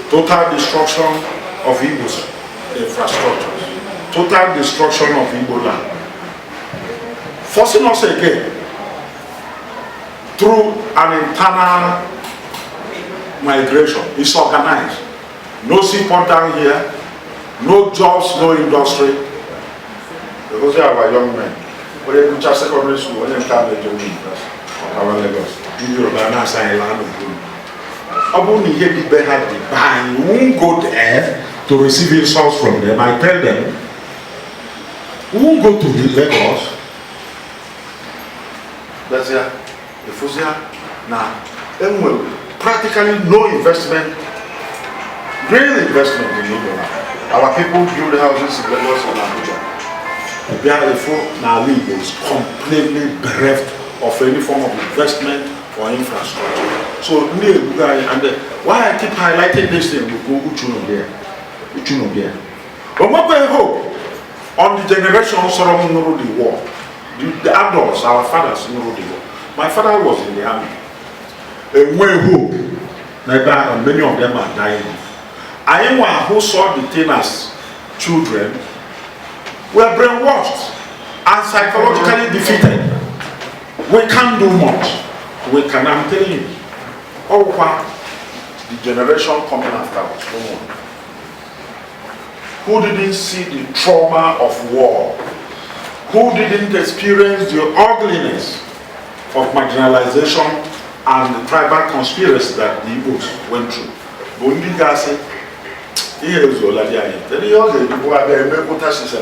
total destruction of Igbo's infrastructure, total destruction of Igbo land, forcing us again through an internal migration. It's organized. No seaport down here, no jobs, no industry. Because they are our young men. When they go to secondary school, when they come to university, or Lagos, in Europe, and I say land of good. I won't hear the better the buy. You won't go there to receive insults from them. I tell them, we won't go to the Lagos. That's it. The Fusia now, practically no investment, real investment in Igbo. Our people build houses in Lagos and Abuja. Therefore, now Igbo is completely bereft of any form of investment or infrastructure. So, and why I keep highlighting this thing, but what we hope on the generation of the war, the adults, our fathers, know the war. My father was in the army. And we hope, and many of them are dying. I am one who saw the thing as children were brainwashed and psychologically defeated. We can't do much. We can, I'm telling you. Oh, what the generation coming after us, no one. Who didn't see the trauma of war? Who didn't experience the ugliness of marginalization and the tribal conspiracy that the Igbos went through?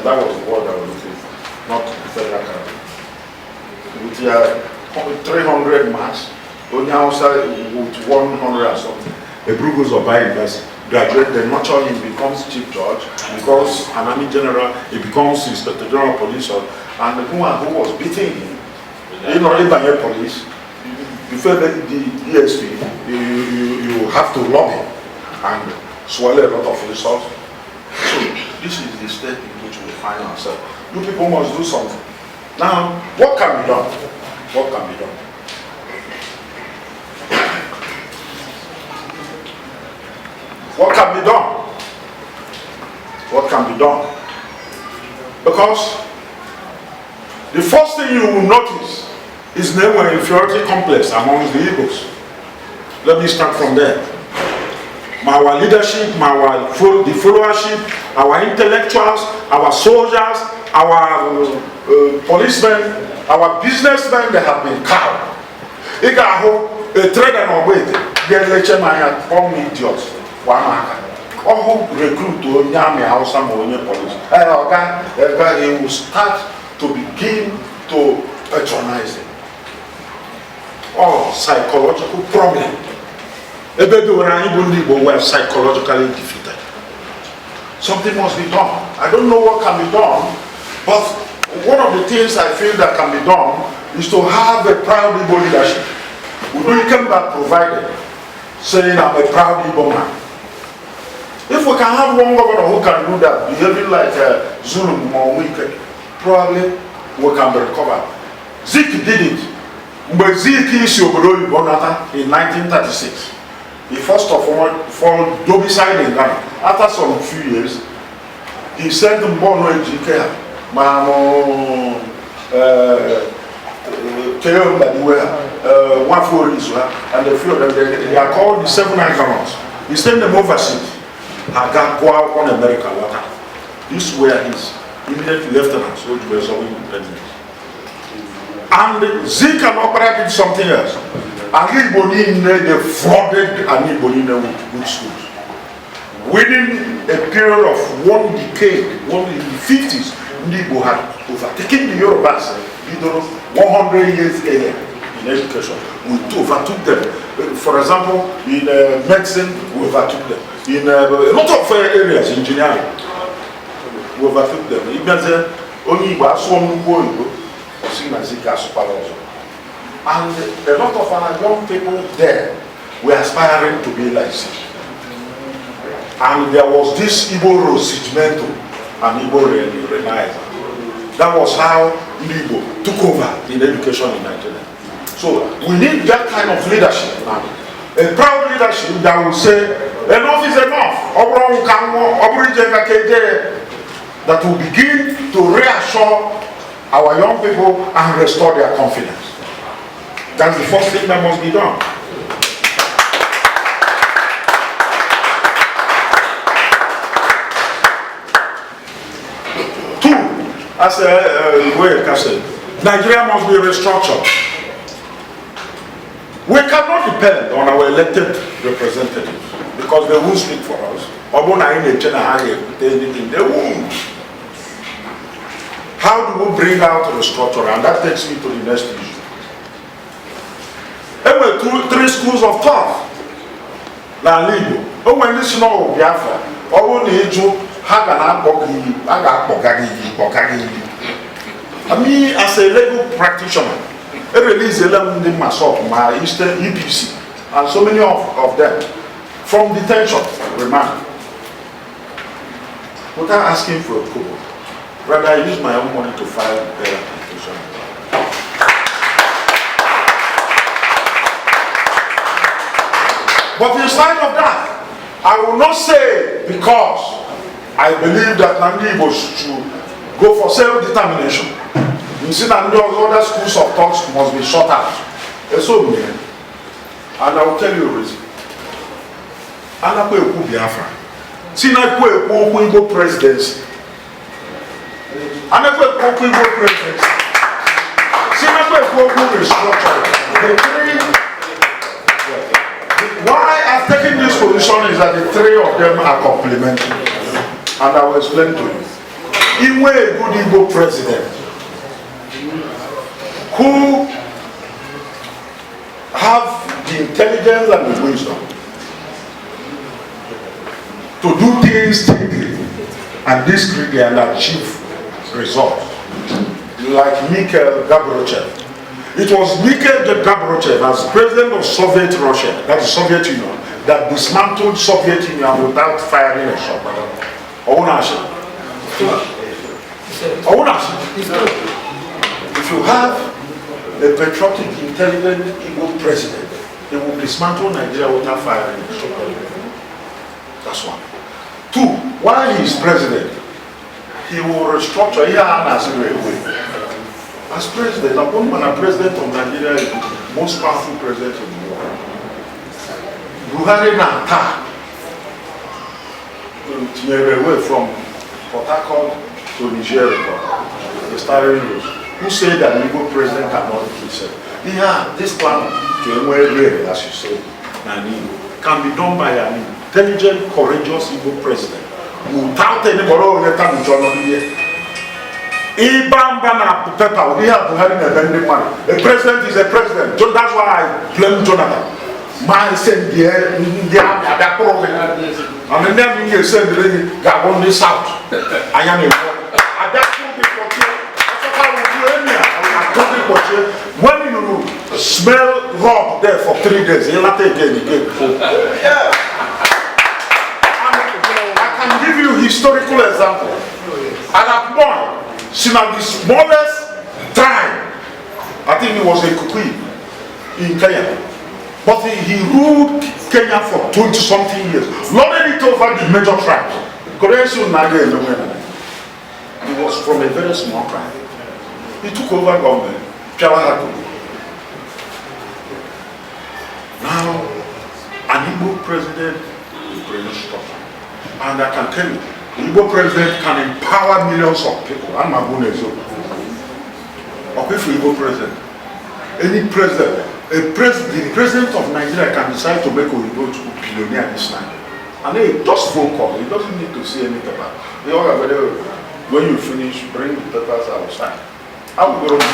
That was the word I was looking for, not the federal cabinet. With their 300 marks, only outside with 100 or something. A Brugos or by university graduate, they nurture him, becomes chief judge, becomes an army general, he becomes inspector general of police, and the woman who was beating him, not by a police, you feel that the DSP, you have to lobby and swallow a lot of resources. So this is the state in which we find ourselves. You people must do something. Now, what can be done? What can be done? What can be done? What can be done? Because the first thing you will notice is never an inferiority complex amongst the Igbos. Let me start from there. Our leadership, the followership, our intellectuals, our soldiers, our policemen, our businessmen, they have been cowed. They got a trade and wait, get lecture man all idiots. One who recruit to Nyame House and police. He will start to begin to patronize them. Oh, psychological problem. A baby were psychologically defeated. Something must be done. I don't know what can be done, but one of the things I feel that can be done is to have a proud Igbo leadership. We can be provided, saying I'm a proud Igbo man. If we can have one governor who can do that, behaving like Zulu or Wike, probably we can be recovered. Zik did it. But Zik is in 1936. He first of all domiciled in Ghana. After some few years, he sent Mbono Ejike, Mamo, Keo Mbadiwe, Wafo Rizwa, and a few of them, they are called the 7 Icons. He sent them overseas. Hagagwa on America water. These were his immediate lieutenants who were serving independence. And Zik and Opera did something else. And Igbo they flooded and Igbo with good schools. Within a period of one decade, in the 50s, Igbo had overtaken the Yorubas 100 years earlier in education. We overtook them. For example, in medicine, we overtook them. In a lot of areas, engineering, we overtook them. Even only and a lot of our young people there were aspiring to be like Zik. And there was this Igbo Rosigmento and Igbo Renaissance. That was how Igbo took over in education in Nigeria. So we need that kind of leadership now. A proud leadership that will say, enough is enough. That will begin to reassure our young people and restore their confidence. That's the first thing that must be done. Two, as I said, Nigeria must be restructured. We cannot depend on our elected representatives because they won't speak for us. They won't. How do we bring out the structure? And that takes me to the next issue. There were three schools of thought. Now, Libo, when this no Biafra, I mean, as a legal practitioner, I release myself, my Eastern EPC, and so many of them from detention, remand, without asking for a kobo. Rather, I use my own money to file their application. But in spite of that, I will not say because I believe that Nandi Igbo should go for self-determination. You see that other schools of thought must be shut out. It's so mean. And I will tell you a reason. Anakwe Eku Biafra. Sinakwe Eku Igbo presidency. Anakwe Eku Igbo presidency. Sinakwe Eku restructuring. Why I've taken this position is that the three of them are complementary. And I will explain to you. Iwe a good Igbo president who have the intelligence and the wisdom to do things quickly and discreetly and achieve results. Like Mikhail Gorbachev. It was Mikhail Gorbachev as president of Soviet Russia, that is Soviet Union, that dismantled Soviet Union without firing a shot. If you have a patriotic, intelligent Igbo president, he will dismantle Nigeria without firing a shot. That's one. Two, while he is president, he will restructure as president. Abunman, president of Nigeria, is the most powerful president in the world. Buhari Nata away from Port Harcourt to Nigeria, the starting rules. Who said that the Igbo president cannot be himself? Yeah, this plan to as you say, can be done by an intelligent, courageous Igbo president without anybody. A president is a president. So that's why I blame Jonathan. Man said the and the name you said the Gabon is out. I am when you smell rub there for 3 days, you'll not take again. I can give you historical example. At that point, since the smallest time, I think it was a Kukui in Kenya. But he ruled Kenya for 20-something years, lorded it over the major tribes. He was from a very small tribe. He took over government. Now, an Igbo president is very strong. And I can tell you, the Igbo president can empower millions of people. I'm not going to say. Okay, for Igbo president, any president, the president of Nigeria can decide to make Oyibo to billionaire this time. And he just phone call. He doesn't need to see any paper. When you finish, bring the papers outside. I will go to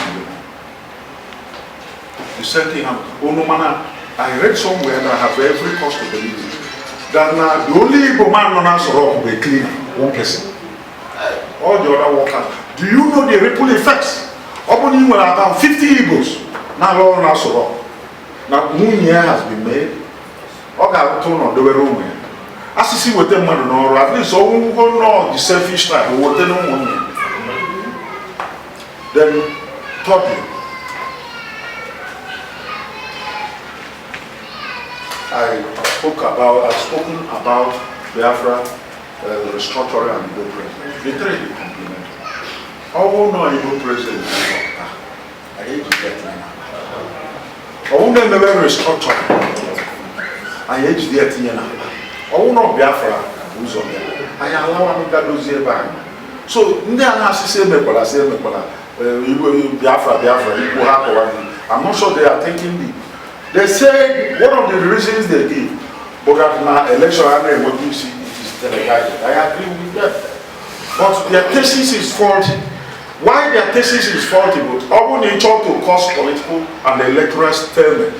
the same thing happened. I read somewhere that I have every cause to believe it. That the only Igbo man on us will be clean, one person. All the other workers. Do you know the ripple effects? Opening with about 50 Igbos. Now all us are. Now moon year has been made. Okay, turn on the room. As you see what them want to know, at least all who know the selfish type, what they don't want. Then, thirdly, I've spoken about Biafra, restructuring and Igbo president. The three they complement. Oh no, Igbo president. I hate to get that. Oh no, never restructuring. I hate to get that. Oh no, Biafra. I allow me to do the so ndị a na-asị sị emekwala Biafra Igbo hapụ. I'm not sure they are taking the. They say one of the reasons they give, but that now election and what you see it is delegated. I agree with them, but their thesis is faulty. Why their thesis is faulty? But often in trying to cause political and electoral stalemate,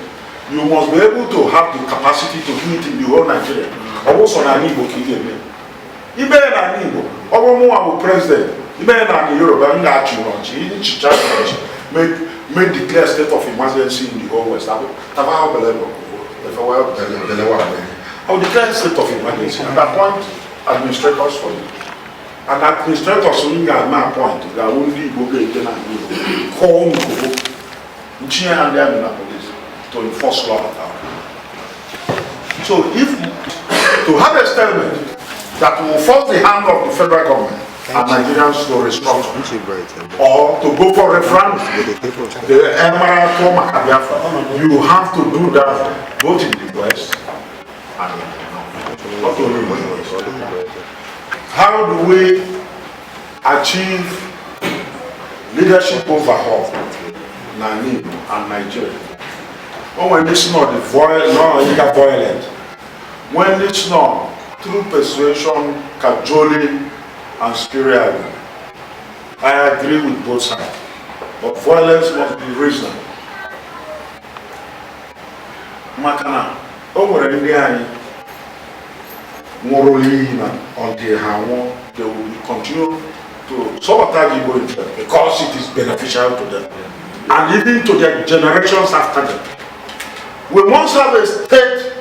you must be able to have the capacity to do it in the whole Nigeria. Also, na Igbo kigeme. Ibe na Igbo. Ogo mu abu president. Ibe na Yoruba nga achiwonchi. Ichi charge may declare state of emergency in the whole West. I'll declare state of emergency and appoint administrators for you. And administrators will not my point. They are only go get and call the police to enforce law. So if to have a statement that will force the hand of the federal government and Nigerians to restructure or to go for referendum, the Emirate Toma Biafra, you have to do that both in the West and in the North. Not only in the West. How do we achieve leadership overhaul in and Nigeria? When it's not violent, when it's not through persuasion, cajoling, and spiritually. I agree with both sides, but violence must be reasonable. Makana, over India, morally, until they will continue to sabotage Igbo interest because it is beneficial to them and even to their generations after them. We must have a state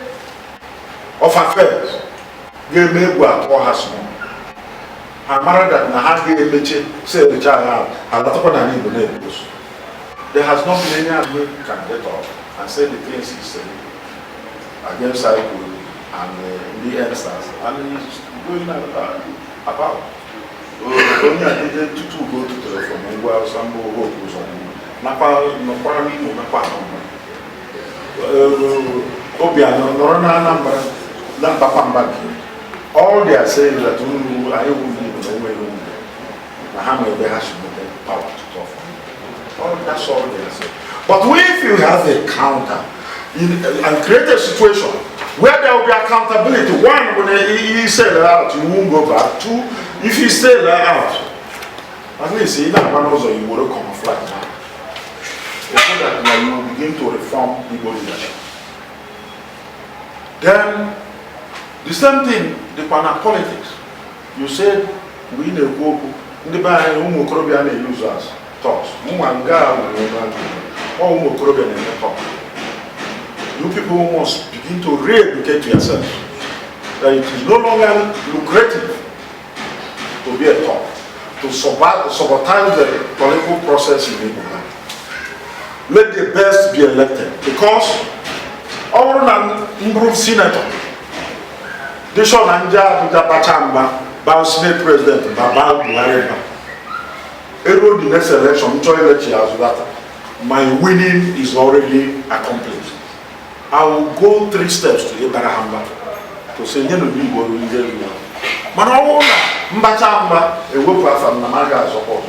of affairs. They may go at war has more. I'm married that Nahagi say the child and not upon an Igbo neighbors. There has not been any other way you can get up and say the things he said against Saibu and the Enstars and he's going about. Only I did to go to the from where some hope was on Napa, no Parami, Napa. Obiano, Norana number, Napa. All they are saying is that I will live in a way Muhammad has the power to talk for me. That's all they are saying. But if you have a counter and create a situation where there will be accountability, one, when he say that out, you won't go back. Two, if he say that out, at least in that one also you will come flat now. So that now you will begin to reform Igbo leadership. Then the same thing, the politics. You said we need a go in the by Umukobian users thoughts. Mumanga or Umukobian in the top. You people must begin to re-educate yourself that it is no longer lucrative to be a top, to sabotage the political process in Igbo. Let the best be elected because all improved senator. Dishon Anja Buta Pachamba, Bao Senate President, Babal Buhareba. Ero the next election, that my winning is already accomplished. I will go 3 steps to Ibarahamba to say, you know, we will get you. Manaona, Mbachamba, a worker from Namaga support.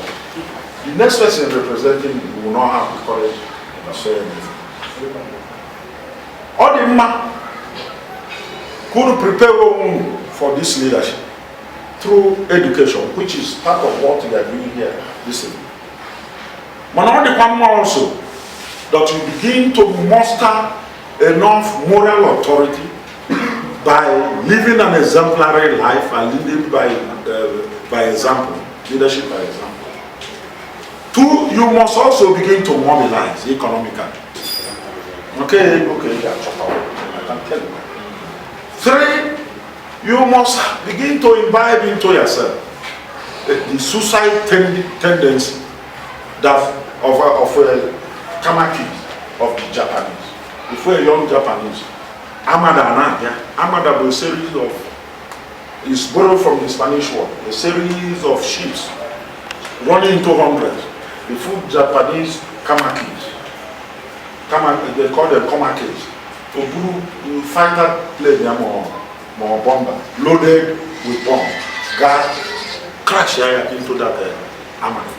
The next person representing will not have the courage to say anything. All the man could prepare for this leadership through education, which is part of what we are doing here this evening. But on the one also, that you begin to muster enough moral authority by living an exemplary life and living by example, leadership by example. 2, you must also begin to mobilize economically. Okay, I can tell you. 3, you must begin to imbibe into yourself the suicide tendency that of Kamakis of the Japanese. If we're young Japanese, Armada Anabia. Armada was a series of, is borrowed from the Spanish word, a series of ships running into hundreds. The full Japanese kamakis. They call them kamakis. You fighter plane, more bomber, loaded with bombs, gas, crash into that armada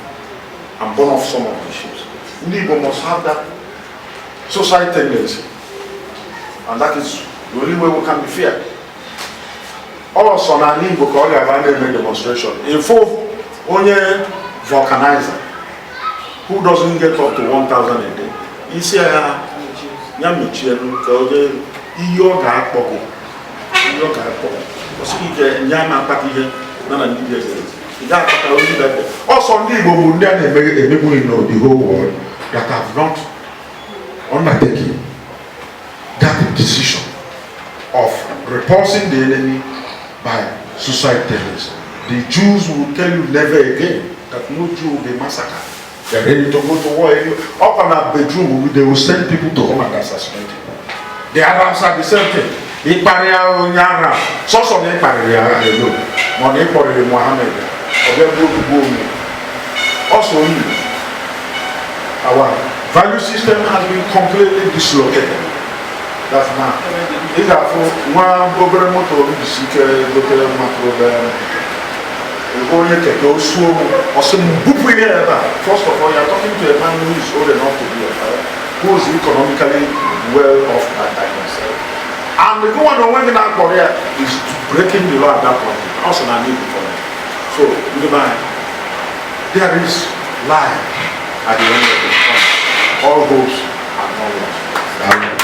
and burn off some of the ships. Igbo must have that social tendency, and that is the only way we can be fair. Also, na Igbo ka ọ ga-aba na-eme demonstration. Info onye vulcanizer who doesn't get up to 1,000 a day. Isi ya mechie ka onye ihe ọ ga-akpọ gị. Ihe ọ ga-akpọ. Ọsị ike nye na-akpata ihe na na ndị eze. Ị ga-akpata onye bebe. Also, ndị Igbo bụ ndị a na-emegbu in the whole world that have not undertaken that decision of repulsing the enemy by suicide terrorists. The Jews will tell you never again that no Jew will be massacred. They're ready to go to war. Up on our bedroom, they will send people to come and assassinate people. The Arabs are the same thing. Also, our value system has been completely dislocated. That's now. These are for one over motor, the secret, the macro. First of all, you're talking to a man who is old enough to be a father, who is economically well off by himself. And the one who went in our Korea is breaking the law at that point. Also, I need for that. So, there is life at the end of the tunnel. All hopes are not lost.